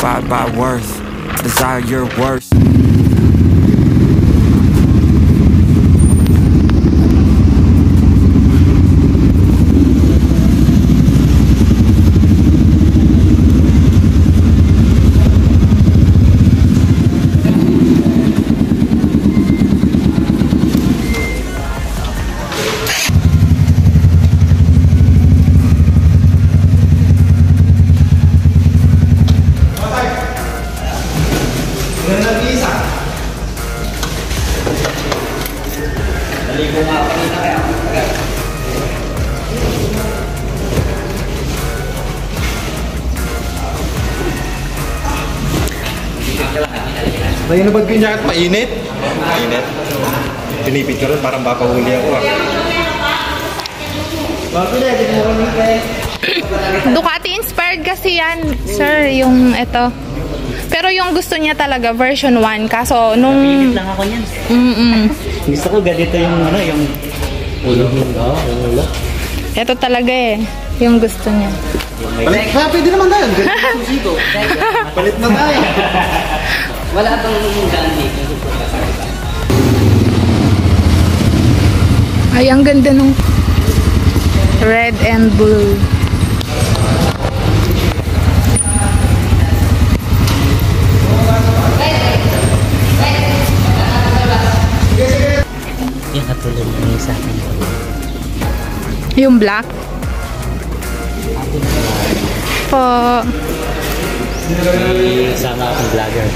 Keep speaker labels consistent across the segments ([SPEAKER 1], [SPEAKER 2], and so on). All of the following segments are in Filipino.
[SPEAKER 1] Justified by worth, desire your worst.
[SPEAKER 2] Nainubad ko yung jacket, mainit. Mainit. Pinipid ko rin, parang baka huli ako ah.
[SPEAKER 3] Ducati inspired kasi yan, sir, yung ito. Pero yung gusto niya talaga, version 1. Kaso, nung...
[SPEAKER 4] Napilit lang ako yan. Gusto ko ganito yung ano, yung...
[SPEAKER 3] Ito talaga eh, yung gusto niya.
[SPEAKER 2] Palit, pwede naman tayo. Palit na tayo.
[SPEAKER 4] Wala bang lumunggaan dito?
[SPEAKER 3] Ay, ang ganda nung red and blue.
[SPEAKER 4] Yung katulad ng sa akin.
[SPEAKER 3] Yung black. Po.
[SPEAKER 4] Sama akong vlogger.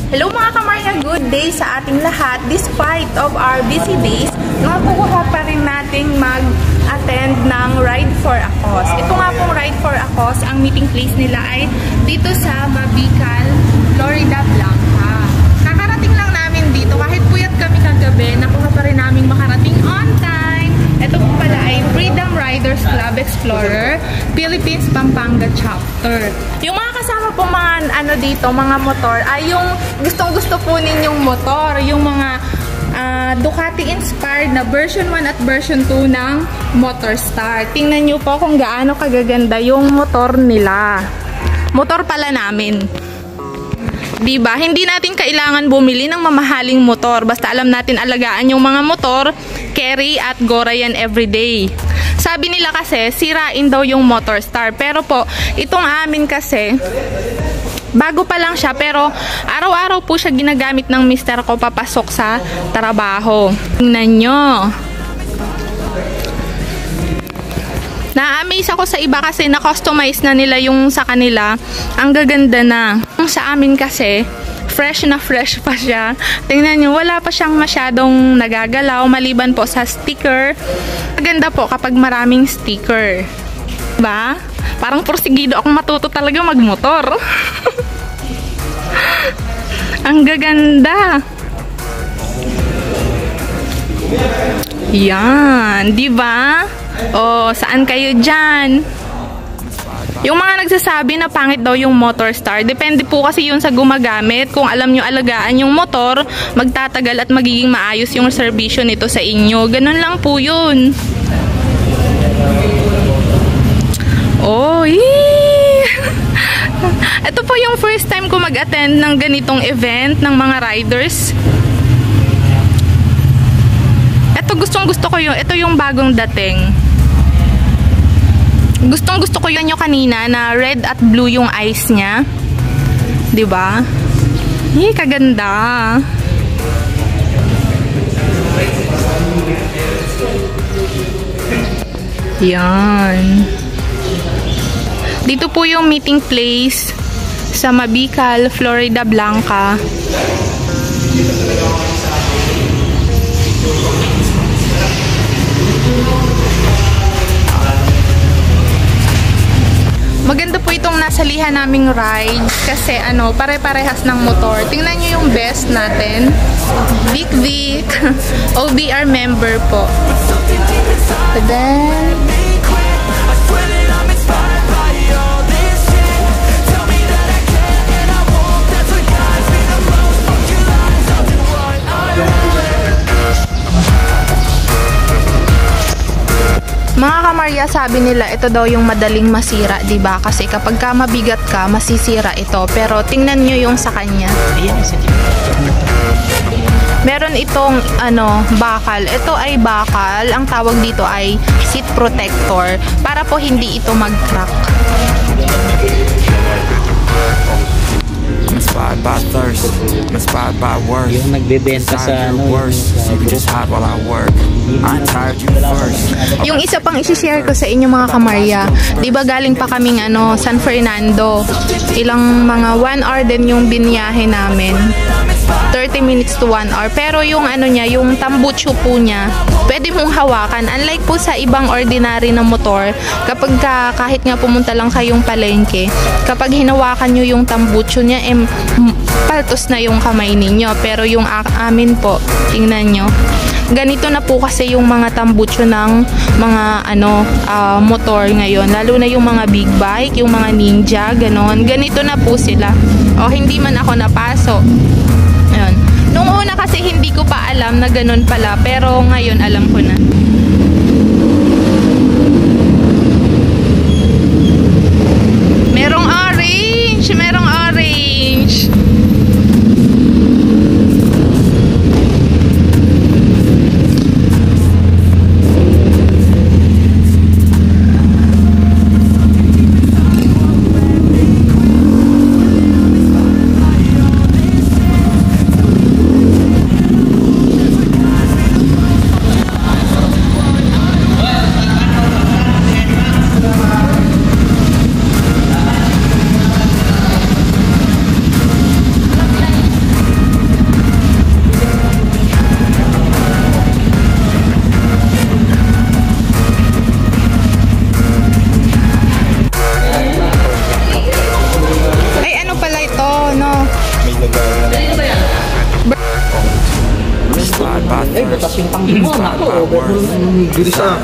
[SPEAKER 3] Hello mga kamarya, good day sa ating lahat. Despite of our busy days, nakukuha pa rin nating mag-attend ng Ride for a Cause. Ito nga pong Ride for a Cause, ang meeting place nila ay dito sa Mabical, Florida Blanca. Kakarating lang namin dito, kahit puyat kami kagabi, nakuha pa rin namin makarating on time. Ito po pala ay Freedom Riders Club Explorer, Philippines, Pampanga Chapter. Yung mga kasama po mga ano dito, mga motor, ay yung gustong-gusto po ninyong motor, yung mga Ducati inspired na version 1 at version 2 ng Motorstar. Tingnan nyo po kung gaano kagaganda yung motor nila. Motor pala namin. Diba? Hindi natin kailangan bumili ng mamahaling motor. Basta alam natin alagaan yung mga motor, carry at gora yan everyday. Sabi nila kasi, sirain daw yung Motorstar. Pero po, itong amin kasi, bago pa lang siya, pero araw-araw po siya ginagamit ng mister ko papasok sa trabaho. Tingnan nyo. Na-amaze ako sa iba kasi na-customize na nila yung sa kanila. Ang gaganda na. Sa amin kasi, fresh na fresh pa siya. Tingnan nyo, wala pa siyang masyadong nagagalaw maliban po sa sticker. Maganda po kapag maraming sticker. Diba? Parang porsigido akong matuto talaga magmotor. Ang gaganda. Yan, di ba? Oh, saan kayo dyan? Yung mga nagsasabi na pangit daw yung Motorstar, depende po kasi yun sa gumagamit. Kung alam nyo alagaan yung motor, magtatagal at magiging maayos yung serbisyo nito sa inyo. Ganun lang po yun. Oh, ito po yung first time ko mag-attend ng ganitong event ng mga riders. Ito gustong-gusto ko yun. Ito yung bagong dating. Gustong-gusto ko yun yung kanina na red at blue yung eyes niya. 'Di ba? Kaganda. Yan. Dito po yung meeting place sa Mabical, Florida Blanca. Maganda po itong nasalihan naming ride kasi ano, pare-parehas ng motor. Tingnan nyo yung best natin. Vic Vic. OBR member po. Then, kamarya, sabi nila ito daw yung madaling masira, 'di ba? Kasi kapag ka mabigat ka, masisira ito. Pero tingnan nyo yung sa kanya.
[SPEAKER 4] Ayan, isa
[SPEAKER 3] Meron itong bakal. Ito ay bakal. Ang tawag dito ay seat protector para po hindi ito mag-crack.
[SPEAKER 1] I'm inspired by thirst. I'm inspired by worth.
[SPEAKER 4] Yung nagbebenta sa
[SPEAKER 1] Desire your worst, so you can just hide while I work. I'm tired you first.
[SPEAKER 3] Yung isa pang isi-share ko sa inyo mga kamarya, di ba galing pa kaming San Fernando. Ilang mga 1 hour din yung binyahe namin. 30 minutes to 1 hour. Pero yung niya, yung tambucho po niya, pwede mong hawakan. Unlike po sa ibang ordinary na motor, kapag kahit nga pumunta lang kayong palengke, kapag hinawakan nyo yung tambucho niya, paltos na yung kamay ninyo. Pero yung amin po, tingnan nyo. Ganito na po kasi yung mga tambucho ng mga motor ngayon. Lalo na yung mga big bike, yung mga Ninja, ganon. Ganito na po sila. O, hindi man ako napaso. Ayun. Nung una kasi hindi ko pa alam na ganon pala. Pero ngayon alam ko na. Merong orange! Merong orange!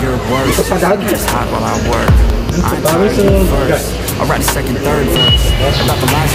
[SPEAKER 1] Your worst, just hide while I work. I'm tired you first. I'll write a second, third verse about the last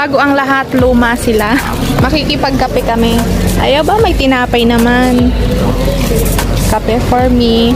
[SPEAKER 1] bago ang lahat, luma sila. Makikipagkape kami. Ayaw ba? May tinapay naman. Kape for me.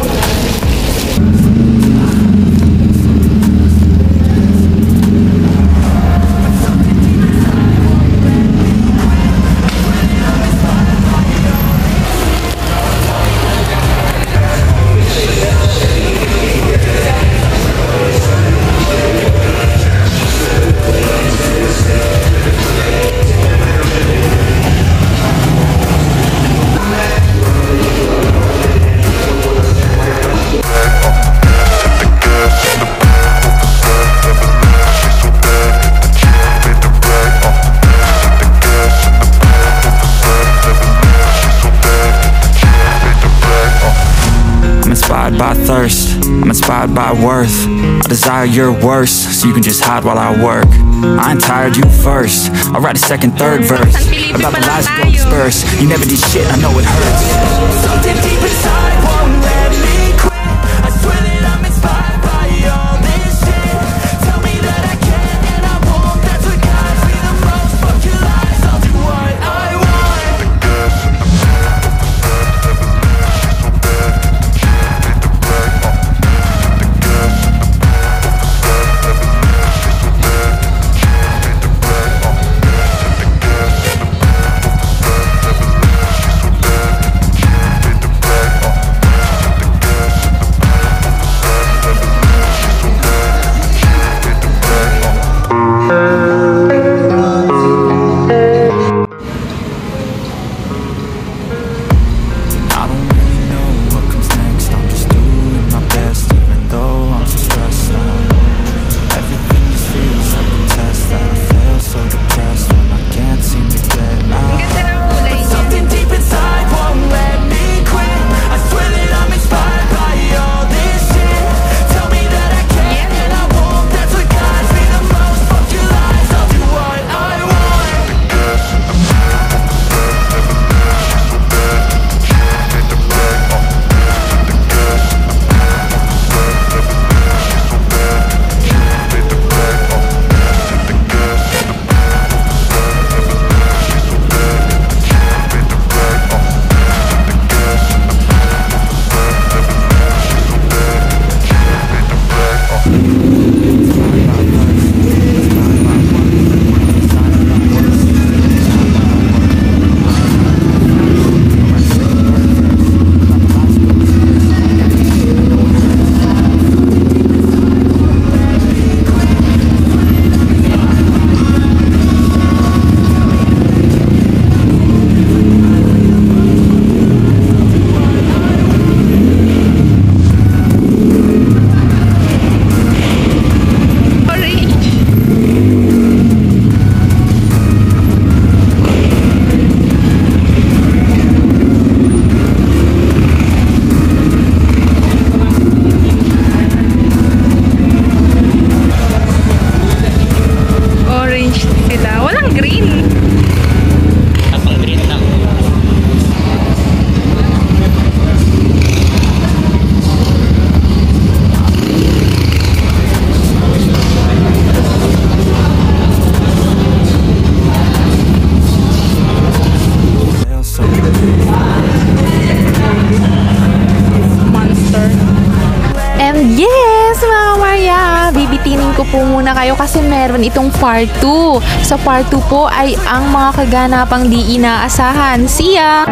[SPEAKER 1] By thirst, I'm inspired by worth. I desire your worst, so you can just hide while I work. I ain't tired you first. I'll write a second, third verse about the lies you disperse. You never did shit, I know it hurts. Something deep inside won't let me quit. I swear that I'm inspired by all this shit. Tell me that I can and I won't. That's what guides me the most. Fuck your lies, I'll do what I want.
[SPEAKER 5] ko po muna kayo kasi meron itong part 2. Sa part 2 po ay ang mga kaganapang di inaasahan. See ya!